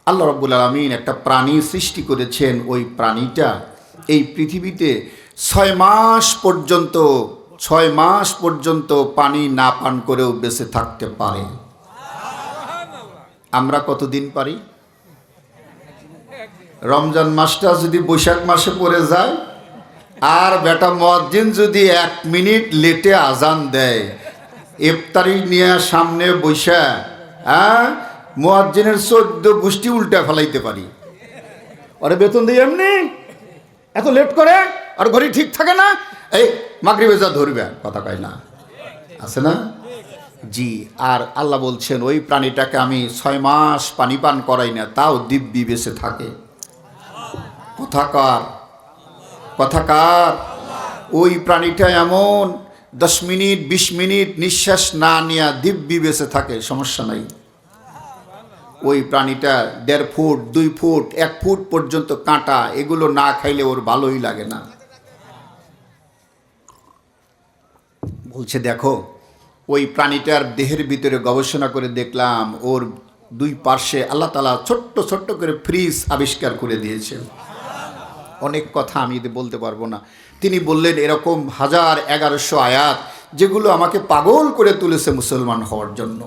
আল্লাহ রাব্বুল আলামিন একটা প্রাণী সৃষ্টি করেছেন। ওই প্রাণীটা এই পৃথিবীতে 6 মাস পর্যন্ত পানি না পান করেও বেঁচে থাকতে পারে। আমরা কতদিন পারি? রমজান মাসটা যদি বৈশাখ মাসে পড়ে যায়, আর বেটা মুয়াজ্জিন যদি 1 মিনিট লেটে আজান দেয়, ইফতারি নিয়ে সামনে বৈশা মুয়াজ্জিনের 14 গোষ্ঠী উল্টা ফেলাইতে পারি। ওরে বেতন দিই এমনি, এত লেট করে, আর ঘড়ি ঠিক থাকে না, এই মাগরিবে যা ধরবে, কথা কয় না, আছে না? জি। আর আল্লাহ বলছেন ওই প্রাণীটাকে আমি 6 মাস পানি পান করাই না, তাও দিব্যি বেঁচে থাকে। কথাকার ওই প্রাণীটা এমন 10 মিনিট 20 মিনিট নিঃশ্বাস না নেয়া দিব্যি বেঁচে থাকে, সমস্যা নাই। ওই প্রাণীটা 1.5 ফুট 2 ফুট 1 ফুট পর্যন্ত কাঁটা, এগুলো না খাইলে ওর ভালোই লাগে না। বলছে দেখো, ওই প্রাণীটার দেহের ভিতরে গবেষণা করে দেখলাম, ওর 2 পার্শ্বে আল্লাহ তাআলা ছোট্ট ছোট্ট করে ফ্রিজ আবিষ্কার করে দিয়েছেন। অনেক কথা আমি বলতে পারবো না। তিনি বললেন এরকম 1100 আয়াত যেগুলো আমাকে পাগল করে তুলেছে মুসলমান হওয়ার জন্য।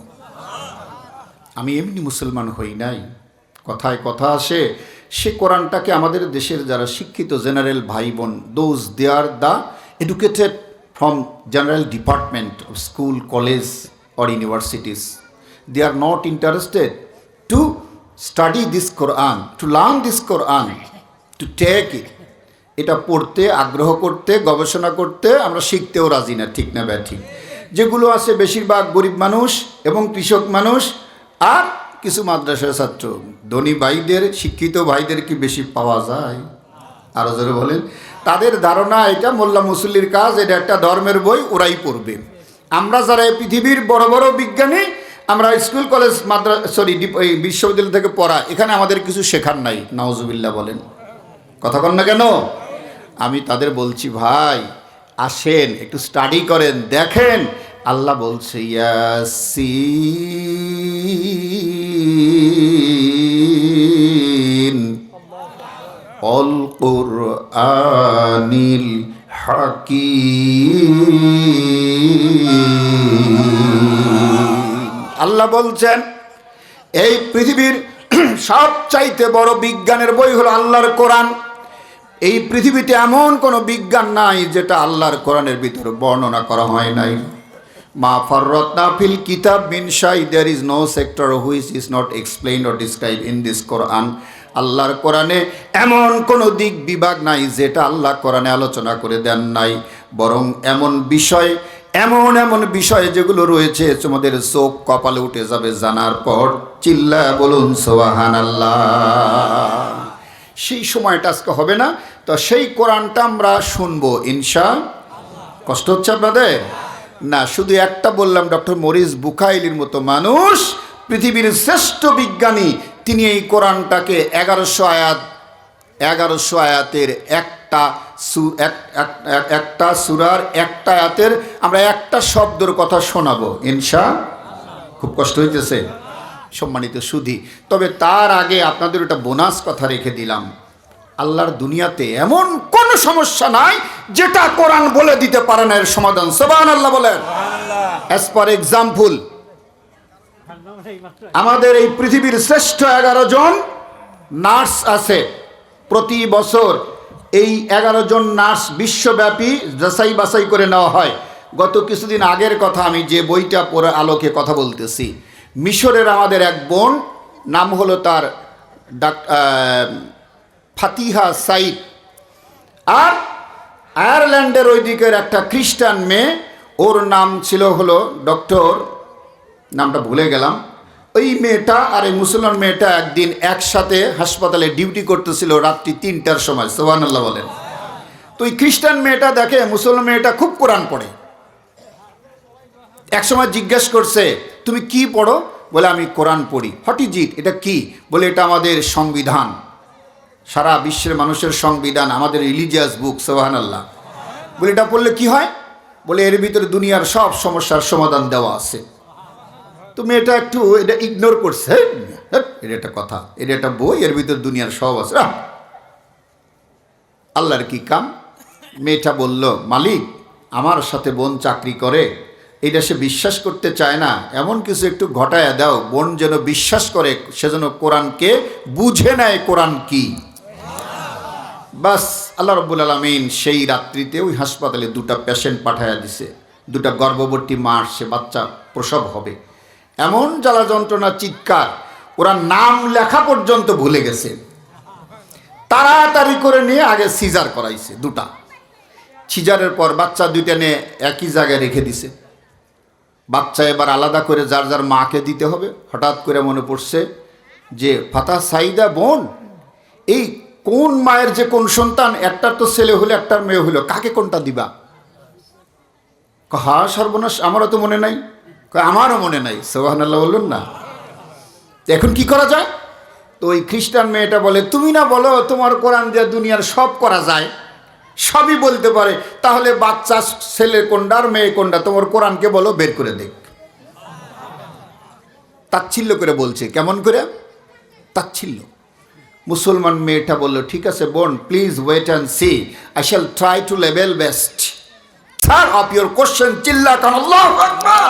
আমি এমনি মুসলমান হই নাই। কথায় কথা আসে, সে কোরআনটাকে আমাদের দেশের যারা শিক্ষিত জেনারেল ভাই বোন, those they are the educated from general department of school, college or universities, they are not interested to study this Quran, to learn this Quran, to take it. এটা পড়তে আগ্রহ করতে গবেষণা করতে আমরা শিখতেও রাজি না, ঠিক না ব্যাঠিক? যেগুলো আছে বেশিরভাগ গরিব মানুষ এবং কৃষক মানুষ আর কিছু মাদ্রাসার ছাত্র। ধনী ভাইদের, শিক্ষিত ভাইদের কি বেশি পাওয়া যায়? আরো জোরে বলেন। তাদের ধারণা এটা মোল্লা মুসল্লির কাজ, এটা একটা ধর্মের বই, ওরাই পড়বে। আমরা যারা পৃথিবীর বড় বড় বিজ্ঞানী, আমরা স্কুল কলেজ বিশ্ববিদ্যালয় থেকে পড়া, এখানে আমাদের কিছু শেখার নাই। নাউজুবিল্লাহ বলেন, কথা কন না কেন? আমি তাদের বলছি ভাই আসেন একটু স্টাডি করেন, দেখেন আল্লাহ বলছে ইয়াসিন অল কুরআনিল হাকীম। আল্লাহ বলছেন এই পৃথিবীর সবচাইতে বড় বিজ্ঞানের বই হলো আল্লাহর কোরআন। এই পৃথিবীতে এমন কোনো বিজ্ঞান নাই যেটা আল্লাহর কোরআনের ভিতরে বর্ণনা করা হয় নাই। মা ফাররাতনা ফিল কিতাব মিন শাই, there is no sector which is not explained or described in this Quran. আল্লাহর কোরআনে এমন কোনো দিক বিভাগ নাই যেটা আল্লাহ কোরআনে আলোচনা করে দেন নাই। বরং এমন বিষয় যেগুলো রয়েছে তোমাদের চোখ কপালে উঠে যাবে জানার পর। চিল্লা বলুন সুবহানাল্লাহ। সেই সময়টা আজকে হবে না, তো সেই কোরআনটা আমরা শুনবো ইনশাআল্লাহ। কষ্ট হচ্ছে আপনাদের? না, শুধু একটা বললাম, ডক্টর মরিস বুখাইলির মতো মানুষ, পৃথিবীর শ্রেষ্ঠ বিজ্ঞানী, তিনি এই কোরআনটাকে 1100 আয়াতের একটা সূরার একটা আয়াতের আমরা একটা শব্দের কথা শোনাবো ইনশাআল্লাহ। খুব কষ্ট হইতেছে সম্মানিত সুধী। তবে তার আগে আপনাদের একটা বোনাস কথা রেখে দিলাম। আল্লাহর দুনিয়াতে এমন কোনো সমস্যা নাই যেটা কোরআন বলে দিতে পারে না এর সমাধান। সুবহানাল্লাহ বলেন। অ্যাজ ফর এক্সাম্পল, আমাদের এই পৃথিবীর শ্রেষ্ঠ 11 জন নার্স আছে। প্রতি বছর এই 11 জন নার্স বিশ্বব্যাপী যাচাই বাছাই করে নেওয়া হয়। গত কিছুদিন আগের কথা, আমি যে বইটা পড়ে আলোকে কথা বলতেছি। মিশরের আমাদের এক বোন, নাম হলো তার ফাতিহা সাইদ, আর আয়ারল্যান্ডের ওই দিকের একটা খ্রিস্টান মেয়ে, ওর নাম ছিল হলো ডক্টর, নামটা ভুলে গেলাম। ওই মেয়েটা আর এই মুসলমান মেয়েটা একদিন একসাথে হাসপাতালে ডিউটি করতেছিল রাত্রি 3টার সময়। সুবহানাল্লাহ বলেন। তো ওই খ্রিস্টান মেয়েটা দেখে মুসলমান মেয়েটা খুব কোরআন পড়ে। এক সময় জিজ্ঞেস করছে, তুমি কি পড়ো? বলে আমি কোরআন পড়ি। What is it? এটা কি? বলে এটা আমাদের সংবিধান, সারা বিশ্বের মানুষের সংবিধান, আমাদের রিলিজিয়াস বুক। সুবহানাল্লাহ। বলে এটা পড়লে কি হয়? বলে এর ভিতরে দুনিয়ার সব সমস্যার সমাধান দেওয়া আছে। তো মেয়েটা একটু এটা ইগনোর করছে। এটা একটা কথা, এটা একটা বই, এর ভিতর দুনিয়ার সব আছে। আল্লাহর কি কাম। মেয়েটা বলল, মালিক আমার সাথে বোন চাকরি করে, এটা সে বিশ্বাস করতে চায় না, এমন কিছু একটু ঘটায়া দাও বোন যেন বিশ্বাস করে, সেজন্য কোরআনকে বুঝে নেয় কোরআন কি। বাস আল্লাহ রাব্বুল আলামিন সেই রাত্রিতে ওই হাসপাতালে দুটা পেশেন্ট পাঠায়া দিছে, দুটা গর্ভবতী মা আসছে, বাচ্চা প্রসব হবে। এমন জ্বালা যন্ত্রণা চিৎকার, ওরা নাম লেখা পর্যন্ত ভুলে গেছে। তাড়াতাড়ি করে নিয়ে আগে সিজার করাইছে দুটা। সিজারের পর বাচ্চা দুইটা নিয়ে একই জায়গায় রেখে দিছে। বাচ্চা এবার আলাদা করে যার যার মাকে দিতে হবে। হঠাৎ করে মনে পড়ছে যে ফাতা সাইদা বোন, এই কোন মায়ের যে কোন সন্তান, একটার তো ছেলে হলো একটার মেয়ে হলো, কাকে কোনটা দিবা? হা সর্বনাশ, আমারও তো মনে নাই। আমারও মনে নাই। সুবহানাল্লাহ বললেন না? এখন কি করা যায়? তো ওই খ্রিস্টান মেয়েটা বলে, তুমি না বলো তোমার কোরআন দিয়ে দুনিয়ার সব করা যায়, সবই বলতে পারে, তাহলে বাচ্চা ছেলে কোনটা আর মেয়ে কোনটা তোমার কোরআনকে বলো বের করে দেখ। তাচ্ছিল্য করে বলছে। কেমন করে? তাচ্ছিল্য। মুসলমান মেয়েটা বলল, ঠিক আছে বোন, please wait and see, I shall try to level best sir of your question. চিল্লা কান আল্লাহু আকবার।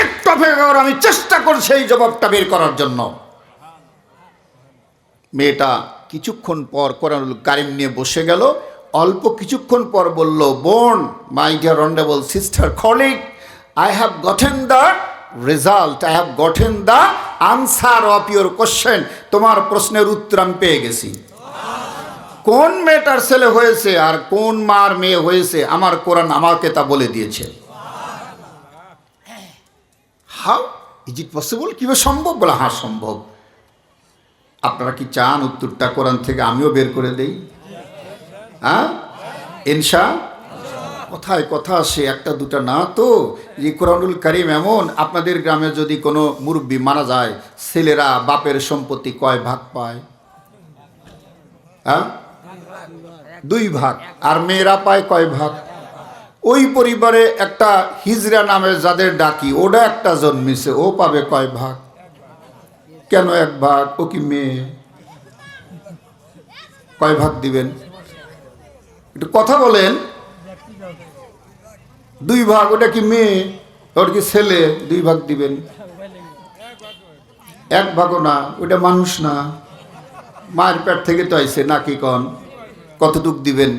একটু অপেক্ষা করো, আমি চেষ্টা করছি এই জবাবটা বের করার জন্য। মেয়েটা কিছুক্ষণ পর কোরআনুল কারিম নিয়ে বসে গেল। অল্প কিছুক্ষণ পর বলল, বোন, my dear honourable sister colleague, I have gotten the result, I have gotten the answer of your question. তোমার প্রশ্নের উত্তর আমি পেয়ে গেছি। কোন মেয়েটার ছেলে হয়েছে আর কোন মার মেয়ে হয়েছে আমার কোরআন আমাকে তা বলে দিয়েছে। How is it possible? কীভাবে সম্ভব? বলে হ্যাঁ সম্ভব। আপনারা কি চান উত্তরটা কোরআন থেকে আমিও বের করে দেই? হ্যাঁ ইনশা। কথায় কথা আসে, একটা দুটা না তো। যে কোরআনুল কারিম এমন, আপনাদের গ্রামে যদি কোনো মুরব্বি মারা যায়, ছেলেরা বাপের সম্পত্তি কয় ভাগ পায়? হ্যাঁ 2 ভাগ। আর মেয়েরা পায় কয় ভাগ? ওই পরিবারে একটা হিজরা নামে যাদের ডাকি, ওটা একটা জন্মিছে, ও পাবে কয় ভাগ? কেন 1 ভাগ? ও কি মেয়ে? কয় ভাগ দিবেন? একটু কথা বলেন। 2 ভাগ। ওটা কি মেয়ে? ওর কি ছেলে? 2 ভাগ দিবেন। 1 ভাগও না, ওটা মানুষ না, মায়ের পেট থেকে তো আইছে নাকি কন? কতটুক দিবেন?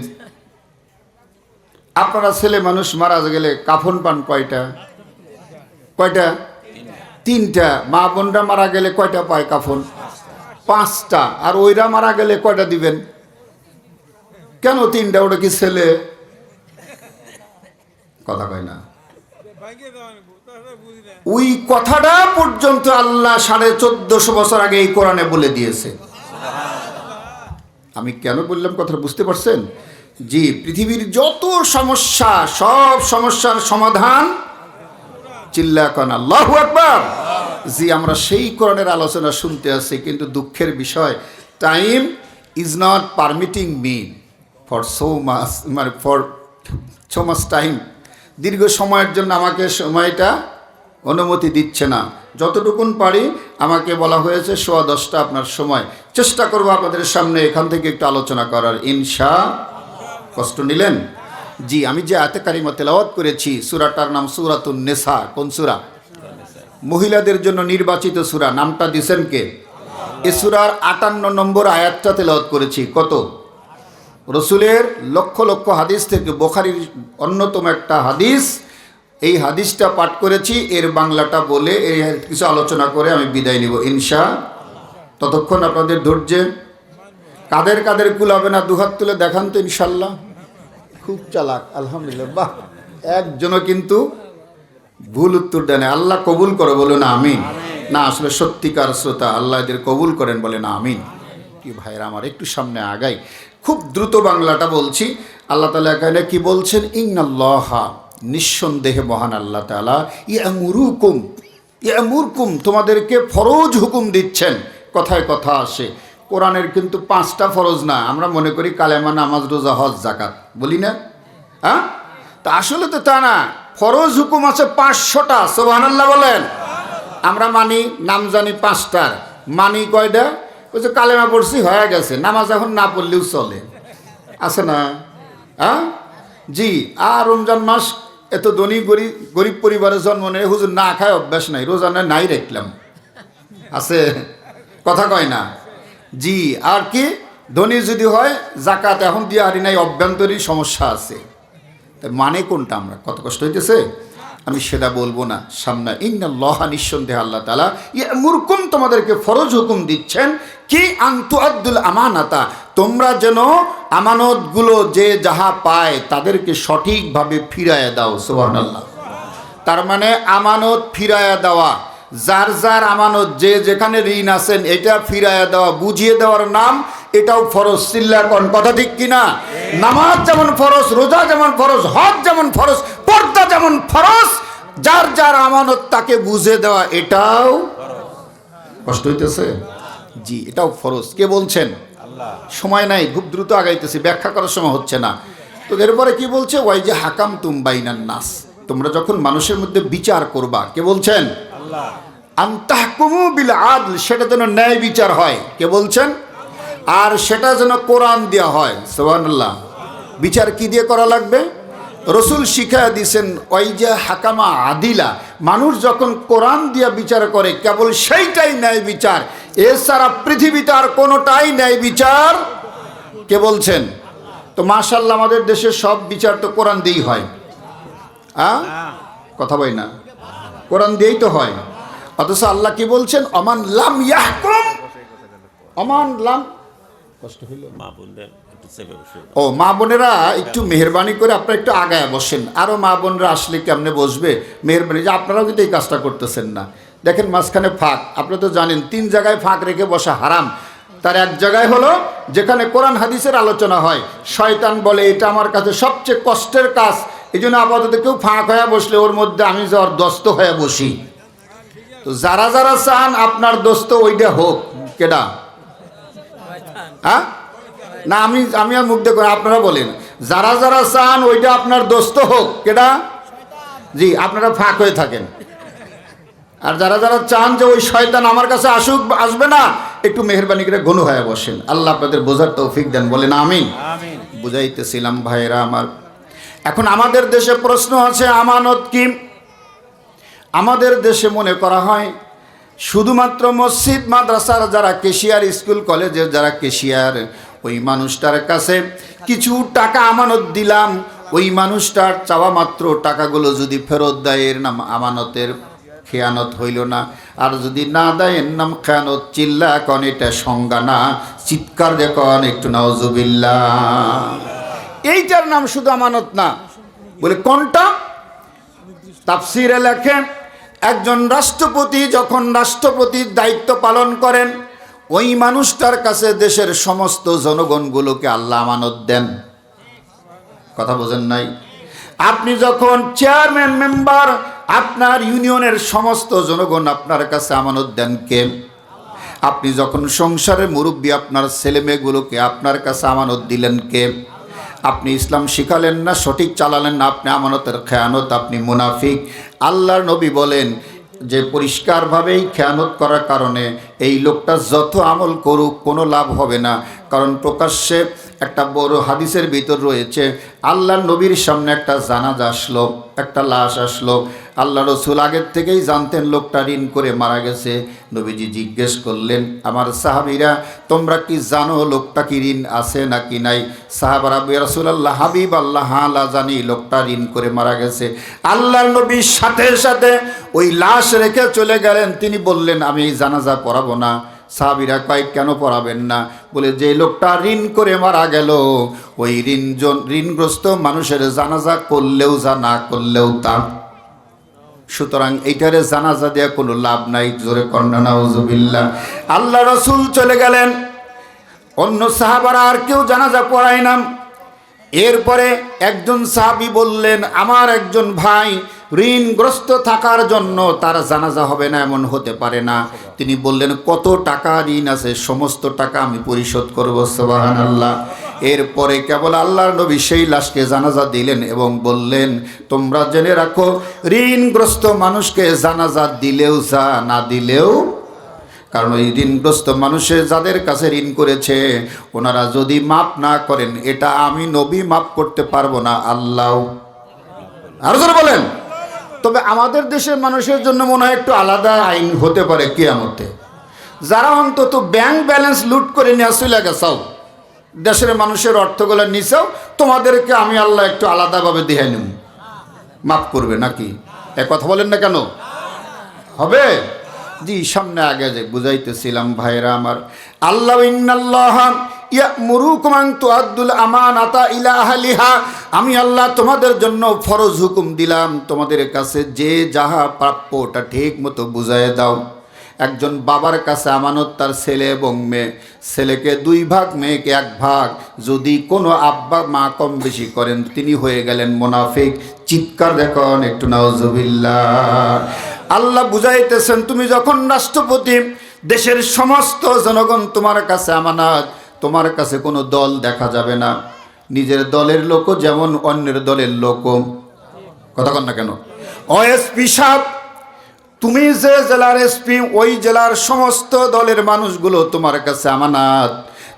আপনারা ছেলে মানুষ মারা গেলে কাফন পান কয়টা? কয়টা? 3টা। মা বোনরা মারা গেলে কয়টা পায় কাফন? 5টা। আর ওইরা মারা গেলে কয়টা দিবেন? কেন 3টা? ওটা কি ছেলে? কথা কয় না। ওই কথাটা পর্যন্ত আল্লাহ 1450 বছর আগে এই কোরআনে বলে দিয়েছে। আমি কেন বললাম কথাটা বুঝতে পারছেন? জি, পৃথিবীর যত সমস্যা, সব সমস্যার সমাধান, চিল্লা কান আল্লাহু আকবার। জি, আমরা সেই কোরআনের আলোচনা শুনতে আসি, কিন্তু দুঃখের বিষয়, time is not permitting me for so much time. দীর্ঘ সময়ের জন্য আমাকে সময়টা অনুমতি দিচ্ছে না। যতটুকুন পারি, আমাকে বলা হয়েছে 10:15 আপনার সময়, চেষ্টা করবো আপনাদের সামনে এখান থেকে একটু আলোচনা করার। ইনশা। কষ্ট নিলেন? জি, আমি যে আয়াতে কারিমা তেলাওয়াত করেছি, সূরাটার নাম সূরাতুন নিসা। কোন সূরা? মহিলাদের জন্য নির্বাচিত সূরা। নামটা দিয়েছেন কে? এই সূরার 58 নম্বর আয়াতটা তেলাওয়াত করেছি। কত? রসুলের লক্ষ লক্ষ হাদিস থেকে বুখারীর অন্যতম একটা হাদিস, এই হাদিসটা পাঠ করেছি। এর বাংলাটা বলে এই কিছু আলোচনা করে আমি বিদায় নিব ইনশা। ততক্ষণ আপনাদের ধৈর্যে কাদের কাদের কুলাবে না 2 হাত তুলে দেখান তো ইনশাল্লাহ। খুব চালাক, আলহামদুলিল্লাহ। বাহ, একজনও কিন্তু ভুল উত্তর দেয় না। আল্লাহ কবুল করে, বলে না আমিন। না, আসলে সত্যিকার শ্রোতা, আল্লাহ এদের কবুল করেন, বলে না আমিন। কি ভাইরা আমার, একটু সামনে আগাই, খুব দ্রুত বাংলাটা বলছি। আল্লাহ তাআলা এখানে কি বলছেন? ইন্নাল্লাহা, নিঃসন্দেহে মহান আল্লাহ তাআলা, ইয়ামুরকুম, তোমাদেরকে ফরজ হুকুম দিচ্ছেন। কথায় কথা আসে, কোরআনের কিন্তু 5টা ফরজ না। আমরা মনে করি কালেমা, নামাজ, রোজা, হজ, যাকাত, বলি না? হ্যাঁ, তা আসলে তো তা না। ফরজ হুকুম আছে 500টা। সুবহানাল্লাহ বলেন। আমরা মানি, নাম জানি 5টার, মানি কয়টা? বলছে কালেমা পড়ছি হয়ে গেছে, নামাজ এখন না পড়লেও চলে, আছে না? হ্যাঁ জি। আর রমজান মাস এত ধনী গরিব পরিবারে জন্ম নেই, হুজুর না খায় অভ্যাস নাই, রোজা নাই রাখলাম, আছে কথা কয় না? জি। আর কি ধনী যদি হয় জাকাত এখন দিয়ে হারি নাই, অভ্যন্তরীণ সমস্যা আছে। মানে কোনটা? আমরা কত কষ্ট হইতেছে, আমি সেটা বলবো না সামনে। ইন্নাল্লাহ, নিঃসন্দেহে আল্লাহ তাআলা ইয়ামুরকুম, তোমাদেরকে ফরজ হুকুম দিচ্ছেন কি আনতু আদ্দুল আমানাতা, তোমরা যেন আমানতগুলো যে যাহা পায় তাদেরকে সঠিকভাবে ফিরাইয়া দাও। সুবহানাল্লাহ। তার মানে আমানত ফিরাইয়া দেওয়া, যার যার আমানত, যে যেখানে ঋণ আছেন এটা ফিরাইয়া দেওয়া, বুঝিয়ে দেওয়ার নাম, এটাও ফরজ। চিল্লা কোন কথা ঠিক কিনা? নামাজ যেমন ফরজ, রোজা যেমন ফরজ, হজ যেমন ফরজ, পর্দা যেমন ফরজ, যার যার আমানত তাকে বুঝে দেওয়া এটাও কষ্ট হইতেছে। জি, এটাও ফরজ। কে বলছেন? সময় নাই, খুব দ্রুত আগাইতেছি, ব্যাখ্যা করার সময় হচ্ছে না। তো এরপরে কি বলছে? ওয়াই যে হাকাম তুম বাইনান নাস, তোমরা যখন মানুষের মধ্যে বিচার করবা, কে বলছেন? আনতাহকুমু বিল আদল, সেটা যেন ন্যায় বিচার হয়। কে বলছেন? আর সেটা যেন কোরআন দেওয়া হয়। সুবহানাল্লাহ। বিচার কি দিয়ে করা লাগবে? রসুল শিখায়া দিয়েছেন ওই যে হাকামা আদিলা, মানুষ যখন কোরআন দিয়া বিচার করে কেবল সেইটাই ন্যায় বিচার, এছাড়া পৃথিবীতে আর কোনোটাই ন্যায় বিচার। কে বলছেন? তো মাশাআল্লাহ, আমাদের দেশের সব বিচার তো কোরআন দিয়েই হয়। কথা বই না, কোরআন দিয়েই তো হয়। অথচ আল্লাহ কি বলছেন? অমান লাম ইয়াহকুম, অমান লাম, কষ্ট হইল ও মা বোনেরা, একটু মেহরবানি করে আপনারা একটু আগায় বসেন। আরও মা বোনরা আসলে কেমনে বসবে, মেহরবানি। যে আপনারাও কিন্তু এই কাজটা করতেছেন না। দেখেন মাঝখানে ফাঁক, আপনারা তো জানেন 3 জায়গায় ফাঁক রেখে বসা হারাম। তার এক জায়গায় হলো যেখানে কোরআন হাদিসের আলোচনা হয়। শয়তান বলে এটা আমার কাছে সবচেয়ে কষ্টের কাজ, এই জন্য আপাতত কেউ ফাঁক হয়ে বসলে ওর মধ্যে আমি যাওয়ার দস্ত হয়ে বসি। তো যারা যারা চান আপনার দোস্ত ওইটা হোক, কেডা? হ্যাঁ না, আমি আর মুখ দেখুন, আপনারা বলেন যারা যারা চান ওইটা আপনার দোস্ত হোক, কেডা? জি, আপনারা ফাঁক হয়ে থাকেন। আর যারা যারা চান যে ওই শয়তান আমার কাছে আসুক, আসবে না, একটু মেহরবানি করে ঘন হয়ে বসেন। আল্লাহ আপনাদের বোঝার তৌফিক দেন, বলেন আমিন। বুঝাইতেছিলাম ভাইরা আমার। এখন আমাদের দেশে প্রশ্ন আছে, আমানত কি? আমাদের দেশে মনে করা হয় শুধুমাত্র মসজিদ মাদ্রাসার যারা কেশিয়ার, স্কুল কলেজের যারা কেশিয়ার, ওই মানুষটার কাছে কিছু টাকা আমানত দিলাম, ওই মানুষটার চাওয়া মাত্র টাকাগুলো যদি ফেরত দেয় এর নাম আমানতের খেয়ানত হইল না। আর যদি না দেয় এর নাম খেয়ানত। চিল্লা কন, এটা সংজ্ঞা না, চিৎকার দেখুন একটু নাউজুবিল্লাহ। এইটার নাম শুধু আমানত না। বলে কোনটা? তাফসীরে লেখেন, একজন রাষ্ট্রপতি যখন রাষ্ট্রপতির দায়িত্ব পালন করেন, ওই মানুষটার কাছে দেশের সমস্ত জনগণগুলোকে আল্লাহ আমানত দেন। কথা বোঝেন নাই? আপনি যখন চেয়ারম্যান মেম্বার, আপনার ইউনিয়নের সমস্ত জনগণ আপনার কাছে আমানত দেন কে? আপনি যখন সংসারের মুরব্বী, আপনার ছেলে মেয়েগুলোকে আপনার কাছে আমানত দিলেন কে? আপনি ইসলাম শিখালেন না, সঠিক চালালেন না, আপনি আমানতের খেয়ানত, আপনি মুনাফিক। আল্লাহর নবী বলেন যে পরিষ্কারভাবেই খেয়ানত করার কারণে এই লোকটা যত আমল করুক কোনো লাভ হবে না। কারণ প্রকাশ্যে একটা বড় হাদিসের ভিতর রয়েছে, আল্লাহর নবীর সামনে একটা জানাজা আসলো, একটা লাশ আসলো। আল্লাহ রসুল আগের থেকেই জানতেন লোকটা ঋণ করে মারা গেছে। নবীজি জিজ্ঞেস করলেন, আমার সাহাবীরা তোমরা কি জানো লোকটা কি ঋণ আছে নাকি নাই? সাহাবারা, ইয়া রাসূলুল্লাহ, হাবিব আল্লাহ, হ্যাঁ আল্লাহ জানি, লোকটা ঋণ করে মারা গেছে। আল্লাহর নবীর সাথে সাথে ওই লাশ রেখে চলে গেলেন। তিনি বললেন, আমি এই জানাজা পড়াবো না। সাহাবীরা কয়, কেন পড়াবেন না? বলে, যে লোকটা ঋণ করে মারা গেল, ওই ঋণগ্রস্ত মানুষের জানাজা করলেও যা, না করলেও তা। সুতরাং এইটারে জানাজা দেওয়া কোনো লাভ নাই। জোরে কন্যা নাউজুবিল্লাহ। আল্লাহ রসুল চলে গেলেন, অন্য সাহাবারা আর কেউ জানাজা পড়ায় না। এরপরে একজন সাহাবী বললেন, আমার একজন ভাই ঋণগ্রস্ত থাকার জন্য তার জানাজা হবে না, এমন হতে পারে না। তিনি বললেন, কত টাকা ঋণ আছে? সমস্ত টাকা আমি পরিশোধ করব। সুবহানাল্লাহ। এরপরে কেবল আল্লাহর নবী সেই লাশকে জানাজা দিলেন এবং বললেন, তোমরা জেনে রাখো, ঋণগ্রস্ত মানুষকে জানাজা দিলেও যা, না দিলেও কারণ ওই ঋণগ্রস্ত মানুষে যাদের কাছে ঋণ করেছে ওনারা যদি মাপ না করেন এটা আমি নবী মাপ করতে পারবো না, আল্লাহ। আর জোরে বলেন। তবে আমাদের দেশের মানুষের জন্য মনে হয় একটু আলাদা আইন হতে পারে কিয়ামতে। যারা অন্তত ব্যাংক ব্যালেন্স লুট করে নিয়ে চলে গেছাও, দেশের মানুষের অর্থগুলো নিছেও, তোমাদেরকে আমি আল্লাহ একটু আলাদাভাবে দিয়ে নিব, মাফ করবে নাকি? এ কথা বলেন না কেন? হবে। জি, সামনে আগে যে বুঝাইতেছিলাম ভাইরা আমার, আল্লাহ ইন্নাল্লাহ ইয়ামুরুকুম আন তুআদ্দুল আমানাতা ইলা আহলিহা, আমি আল্লাহ তোমাদের জন্য ফরজ হুকুম দিলাম, তোমাদের কাছে যে যাহা প্রাপ্য ওটা ঠিক মতো বুঝাইয়ে দাও। একজন বাবার কাছে আমানত তার ছেলে এবং মেয়ে, ছেলেকে 2 ভাগ মেয়েকে 1 ভাগ, যদি কোনো আব্বা মা কম বেশি করেন তিনি হয়ে গেলেন মুনাফিক। চিৎকার দেখুন একটু নাউজুবিল্লাহ। আল্লাহ বুঝাইতেছেন তুমি যখন রাষ্ট্রপতি, দেশের সমস্ত জনগণ তোমার কাছে আমানত, তোমার কাছে কোনো দল দেখা যাবে না, নিজের দলের লোকও যেমন অন্যের দলের লোকও। কথা কন না কেন? ওএসপি সাহেব, তুমি যে জেলার এসপি, ওই জেলার সমস্ত দলের মানুষগুলো তোমার কাছে আমানত।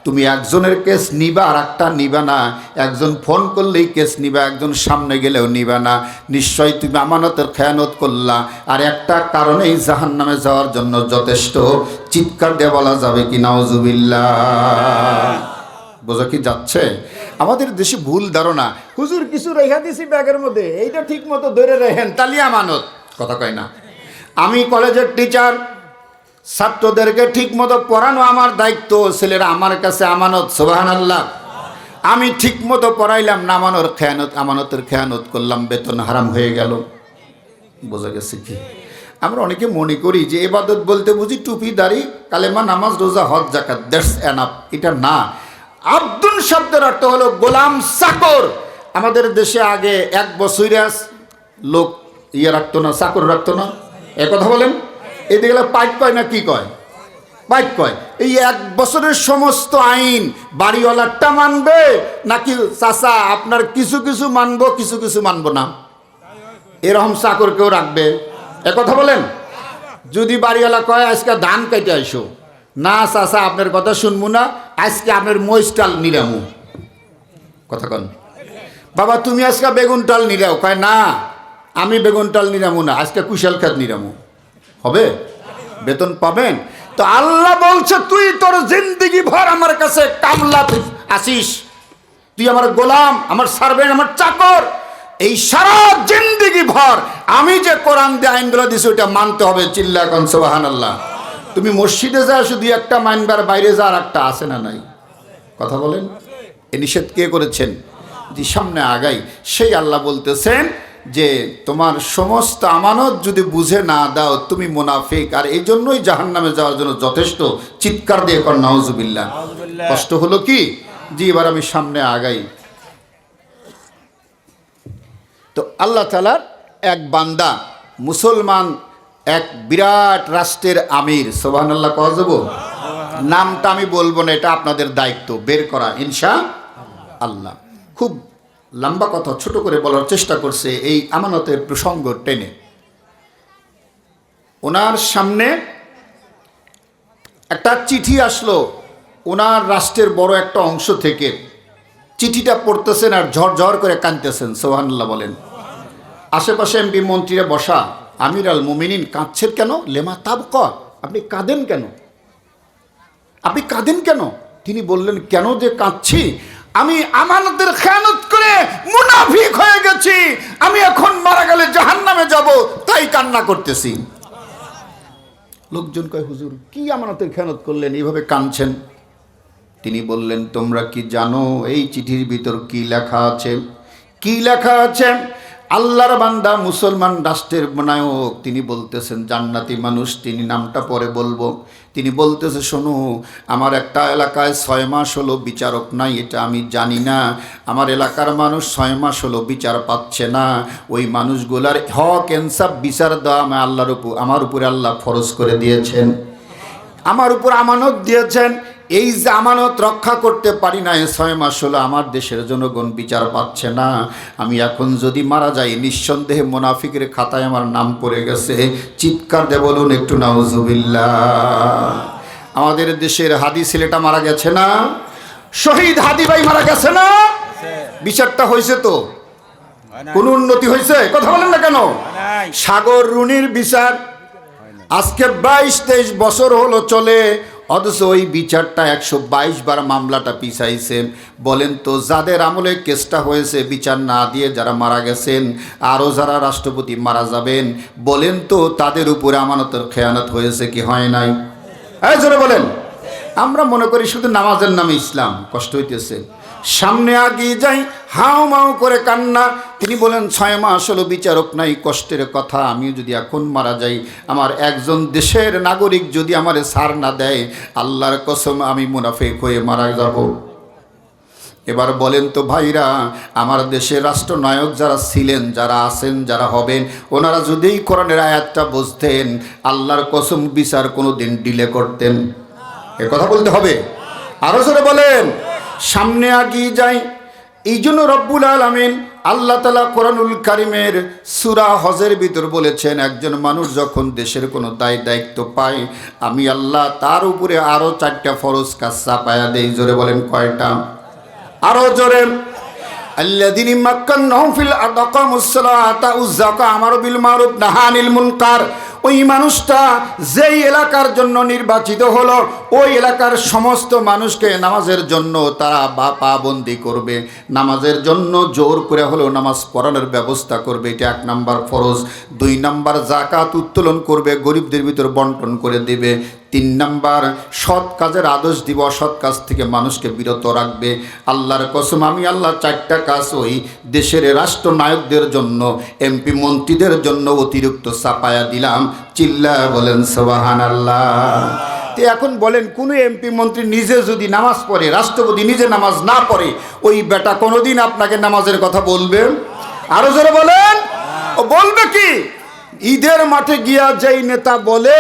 তুমি একজনের কেস নিবা আর একটা নিবা না, একজন ফোন করলেই কেস নিবা, একজন সামনে গেলেও নিবা না। নিশ্চয় তুমি আমানতের খেয়ানত করলা, আর একটা কারণেই জাহান্নামে যাওয়ার জন্য যথেষ্ট। চিৎকার দিয়ে বলা যাবে কি নাউজুবিল্লাহ? বোঝা কি যাচ্ছে? আমাদের দেশে ভুল ধারণা, হুজুর কিছু রেখা দিছি ব্যাগের মধ্যে, এইটা ঠিক মতো ধরে রেখেন তালি আমানত। কথা কয় না? আমি কলেজের টিচার, ছাত্রদেরকে ঠিক মতো পড়ানো আমার দায়িত্ব, ছেলেরা আমার কাছে আমানত। সুবহানাল্লাহ। আমি ঠিক মতো পড়াইলাম না, আমানতের খেয়ানত করলাম, বেতন হারাম হয়ে গেল। বোঝা গেছে কি? আমরা অনেকে মনে করি যে ইবাদত বলতে বুঝি টুপি দাড়ি কালেমা নামাজ রোজা হজ যাকাত, দ্যাটস এনাফ। এটা না। আব্দুল শব্দের অর্থ হলো গোলাম চাকর। আমাদের দেশে আগে 1 বছরিয়া লোক রাখতো না, চাকর রাখতো না। এ কথা বলেন। এদিকে গেলে পাইট কয় না কি কয়? পাইট কয়। এই 1 বছরের সমস্ত আইন বাড়িওয়ালারটা মানবে নাকি চাচা আপনার কিছু কিছু মানবো কিছু কিছু মানবো না, এরকম চাকর কেউ রাখবে? এ কথা বলেন। যদি বাড়িওয়ালা কয় আজকে ধান কেটে আইসো, না চাচা আপনার কথা শুনবো না, আজকে আপনার মহিষটাল নিরামু। কথা কন। বাবা তুমি আজকে বেগুন টাল নিরাও, কয় না আমি বেগুন টাল নিরামু না, আজকে কুশাল খাত নিরামু। হবে? বেতন পাবেন? তো আল্লাহ বলছে তুই তোর জিন্দেগি ভর আমার কাছে কামলা আসিস, তুই আমার গোলাম, আমার সার্ভেন্ট, আমার চাকর। এই সারা জিন্দেগি ভর আমি যে কোরআন দিয়ে আইনগুলো দিছি ওইটা মানতে হবে। চিল্লা কোন সুবহানাল্লাহ। তুমি মসজিদে যা শুধু একটা মানবার, বাইরে যা আর একটা আছে না নাই? কথা বলেন। এ নিষেধ কে করেছেন? যে সামনে আগাই সেই আল্লাহ বলতেছেন যে তোমার সমস্ত আমানত যদি বুঝে না দাও তুমি মুনাফিক, আর এই জন্যই জাহান্নামে যাওয়ার জন্য যথেষ্ট। চিৎকার দিয়ে কর নাউজুবিল্লাহ। কষ্ট হলো কি? জি, এবার আমি সামনে আগাই। তো আল্লাহ তাআলার এক বান্দা মুসলমান, এক বিরাট রাষ্ট্রের আমির, সুবহানাল্লাহ কওয়া যাবে? নামটা আমি বলবো না, এটা আপনাদের দায়িত্ব বের করা ইনশাআল্লাহ। খুব লম্বা কথা ছোট করে বলার চেষ্টা করছে এই আমানতের প্রসঙ্গ টেনে। ওনার সামনে একটা চিঠি আসলো ওনার রাষ্ট্রের বড় একটা অংশ থেকে। চিঠিটা পড়তেছেন আর ঝরঝর করে কাঁদতেছেন। সুবহানাল্লাহ বলেন। আশেপাশে এমপি মন্ত্রীরা বসা। আমির আল মুমিনিন কাঁদছেন কেন? লেমা তাবক, আপনি কাঁদেন কেন? আপনি কাঁদেন কেন? তিনি বললেন কেন যে কাঁদছি, আমি আমানতের খেয়ানত করে মুনাফিক হয়ে গেছি, আমি এখন মারা গেলে জাহান্নামে যাব, তাই কান্না করতেছি। লোকজন কয় হুজুর কি আমানতের খেয়ানত করলেন, এইভাবে কাঁদছেন? তিনি বললেন তোমরা কি জানো এই চিঠির ভিতর কি লেখা আছে? কি লেখা আছে? আল্লাহর বান্দা মুসলমান রাষ্ট্রের নায়ক, তিনি বলতেছেন জান্নাতি মানুষ, তিনি নামটা পরে বলবো। তিনি বলতেছে শোনো, আমার একটা এলাকায় 6 মাস হলো বিচারক নাই, এটা আমি জানি না। আমার এলাকার মানুষ 6 মাস হলো বিচার পাচ্ছে না। ওই মানুষগুলার হক ইনসাফ বিচার দেওয়া আমার উপরে আল্লাহ ফরজ করে দিয়েছেন, আমার উপর আমানত দিয়েছেন। এই যে আমানত রক্ষা করতে পারি না, 6 মাস হলো আমার দেশের জনগণ বিচার পাচ্ছে না। আমি এখন যদি মারা যাই, নিঃসন্দেহে মুনাফিকের খাতায় আমার নাম পড়ে গেছে। চিৎকার দিয়ে বলুন একটু নাউজুবিল্লাহ। আমাদের দেশের হাদি ছেলেটা মারা গেছে না, শহীদ হাদি ভাই মারা গেছে না, বিচারটা হয়েছে তো? কোন উন্নতি হয়েছে? কথা বলেন না কেন? সাগর রুনির বিচার আজকে 22-23 বছর হলো চলে, অথচ ওই বিচারটা 122 বার মামলাটা পিছাইছেন। বলেন তো, যাদের আমলে কেসটা হয়েছে বিচার না দিয়ে যারা মারা গেছেন, আরও যারা রাষ্ট্রপতি মারা যাবেন, বলেন তো তাদের উপরে আমানতের খেয়ানত হয়েছে কি হয় নাই? এই জোরে বলেন। আমরা মনে করি শুধু নামাজের নামে ইসলাম, কষ্ট হইতেছে। সামনে আগিয়ে যাই, হাও মাও করে কান্না। তিনি বলেন 6 মাস হলো বিচারক নাই, কষ্টের কথা। আমি যদি এখন মারা যাই, আমার একজন দেশের নাগরিক যদি আমারে ছাড় না দেয়, আল্লাহর কসম আমি মুনাফিক হয়ে মারা যাব। এবার বলেন তো ভাইরা, আমার দেশের রাষ্ট্রনায়ক যারা ছিলেন, যারা আছেন, যারা হবেন, ওনারা যদি কোরআনের আয়াতটা বুঝতেন, আল্লাহর কসম বিচার কোনো দিন ডিলে করতেন? এ কথা বলতে হবে। আরো জোরে বলেন। সামনে আগিয়ে যাই। এই জন্য রব্বুল আলামিন আল্লাহ তাআলা কোরআনুল কারীমের সূরা হজের ভিতর বলেছেন, একজন মানুষ যখন দেশের কোনো দায়িত্ব পায়, আমি আল্লাহ তার উপরে আরো 4টা ফরজ কাজ চাপায়া দেই। জোরে বলেন কয়টা? আরো জোরে। আল্লাযীনা মাক্কানাহুম ফিল আরদি আকামুস সালাতা ওয়াজ যাকাত আমারু বিল মারুফ নাহা আনিল মুনকার। ওই মানুষটা যেই এলাকার জন্য নির্বাচিত হলো, ওই এলাকার সমস্ত মানুষকে নামাজের জন্য তারা পাবন্দি করবে, নামাজের জন্য জোর করে হলেও নামাজ পড়ানোর ব্যবস্থা করবে। এটা 1 নাম্বার ফরজ। 2 নাম্বার যাকাত উত্তোলন করবে, গরিবদের ভিতর বন্টন করে দিবে। 3 নাম্বার সৎ কাজের আদেশ দিব, অসৎ কাজ থেকে মানুষকে বিরত রাখবে। আল্লাহর কসম আমি আল্লাহ 4টা কাজ ওই দেশের রাষ্ট্রনায়কদের জন্য, এমপি মন্ত্রীদের জন্য অতিরিক্ত চাপায়া দিলাম। চিল্লা বলেন সুবহানাল্লাহ। তো এখন বলেন, কোন এমপি মন্ত্রী নিজে যদি নামাজ পড়ে, রাষ্ট্রপতি নিজে নামাজ না পড়ে, ওই বেটা কোনোদিন আপনাকে নামাজের কথা বলবে? আরো জোরে বলেন। ও বলবে কি? ঈদের মাঠে গিয়া যেই নেতা বলে,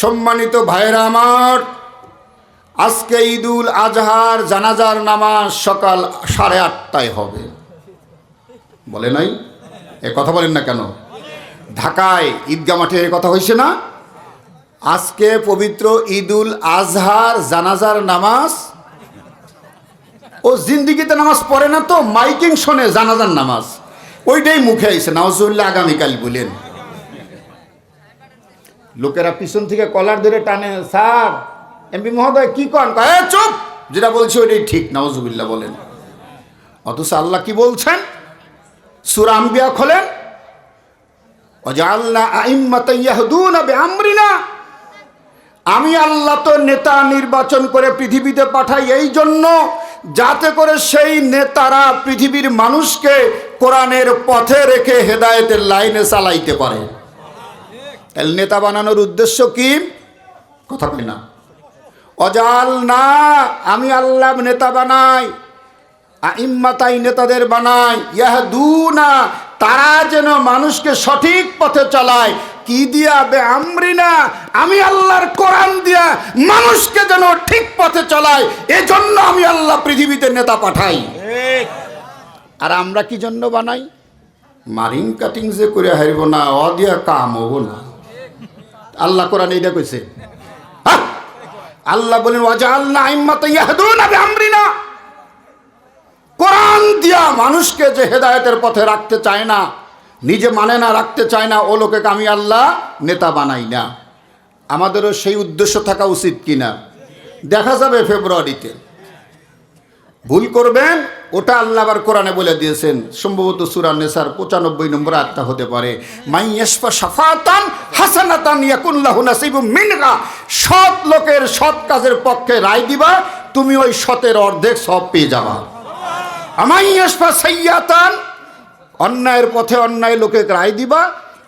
সম্মানিত ভাইরা আমার, আজকে ঈদুল আজহার জানাজার নামাজ সকাল 8:30টায় হবে, বলে নাই? এ কথা বলেন না কেন? ঢাকায় ঈদগাহ মাঠে এ কথা হয়েছে না? আজকে পবিত্র ঈদুল আজহার জানাজার নামাজ, ও জিন্দিগিতে নামাজ পড়ে না, তো মাইকিং শোনে জানাজার নামাজ, ওইটাই মুখে আইছে নাউজুবিল্লাহ আগামীকাল বলেন। লোকেরা পিছন থেকে কলার ধরে টানে, স্যার এমপি মহোদয় কি কন? চুপ, যেটা বলছে ওইটাই ঠিক, নাউজুবিল্লাহ বলেন। অথচ আল্লাহ কি বলছেন? সূরা আম্বিয়া খোলেন, ওয়াজআলনা আইম্মাতান ইয়াহদুনা বিআমরিনা। আমি আল্লাহ তো নেতা নির্বাচন করে পৃথিবীতে পাঠাই এই জন্য, যাতে করে সেই নেতারা পৃথিবীর মানুষকে কোরআনের পথে রেখে হেদায়েতের লাইনে চালাইতে পারে। নেতা বানানোর উদ্দেশ্য কি? কথা বলি না। ওয়াজআলনা, আমি আল্লাহ নেতা বানাই, আইম্মাতাই নেতাদের বানাই, ইয়াহদুনা, তারা যেন মানুষকে সঠিক পথে চালায়। কি দিয়া? বিআমরিনা, আমি আল্লাহর কোরআন দিয়া মানুষকে যেন ঠিক পথে চালায়, এজন্য আমি আল্লাহ পৃথিবীতে নেতা পাঠাই। আর আমরা কি জন্য বানাই? মারিং কাটিং যে করে হারিব না, অদিয়া কাম হবো না। আল্লাহ কোরআন এইটা কইছে। আল্লাহ বলেন ওয়াজআলনা আইম্মাতান ইয়াহদুনা বিআমরিনা, কোরআন দিয়া মানুষকে যে হেদায়েতের পথে রাখতে চায় না, নিজে মানে না, রাখতে চায় না, ও লোকে আমি আল্লাহ নেতা বানাই না। আমাদেরও সেই উদ্দেশ্য থাকা উচিত কিনা দেখা যাবে ফেব্রুয়ারিতে। ভুল করবেন, ওটা আল্লাহ আবার কোরআনে বলে দিয়েছেন, সম্ভবত সূরা নিসার 95 নম্বর আয়াতটা হতে পারে। মাইয়াশফা শাফাতান হাসানাতান ইয়াকুন লাহু নাসিবুম মিনহা, সৎ লোকের সৎ কাজের পক্ষে রায় দিবা, তুমি ওই সতের অর্ধেক সব পেয়ে যাবা। আমাইয়াশফা সাইয়াতান, অন্যায়ের পথে অন্যায় লোকে রায় দিবা,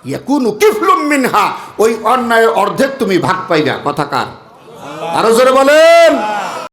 ইয়াকুনু কিফলুম মিনহা, ওই অন্যায়ের অর্ধেক তুমি ভাগ পাইবা। কথা কার? আরো জোরে বলেন।